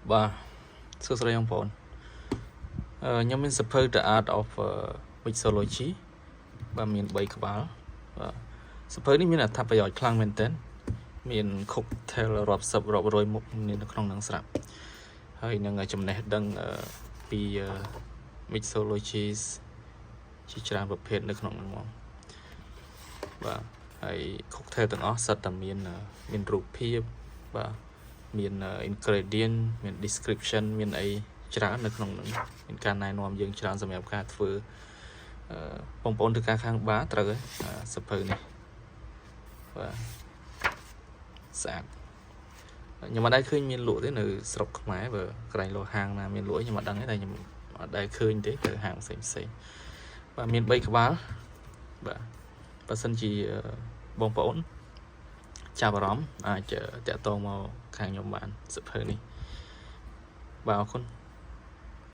Bah, so sorry yang pon. Nhưng mình suppose the art of mixology. Bah, mình bay kebal. Suppose ni mình là thápประโยชน์ ខ្លាំង មែនទែន មាន cocktail រាប់សិបរាប់រយមុខនៅក្នុងនឹងស្រាប់ ហើយនឹងចំណេះដឹងពី mixologies ជាច្រើនប្រភេទនៅក្នុងនឹងមក បាទ ហើយ cocktail ទាំងអស់សិតតែមានរូបភាពបាទ មាន ingredient មាន description មានអីច្រើននៅក្នុងនឹងមានការណែនាំយើងច្រើនសម្រាប់ការធ្វើបងប្អូនធ្វើការខាងបារត្រូវហើយសភៅនេះបាទស្អាតខ្ញុំអត់ដែលឃើញមានលក់ទេនៅស្រុកខ្មែរបើកន្លែងលក់ហាងណាមានលក់ខ្ញុំអត់ដឹងទេតែខ្ញុំអត់ដែលឃើញទេទៅហាងផ្សេងបាទមាន3ក្បាលបាទបើសិនជាបងប្អូនចាប់អារម្មណ៍អាចតាក់ទងមកខាងខ្ញុំបានសភៅនេះបាទអរគុណ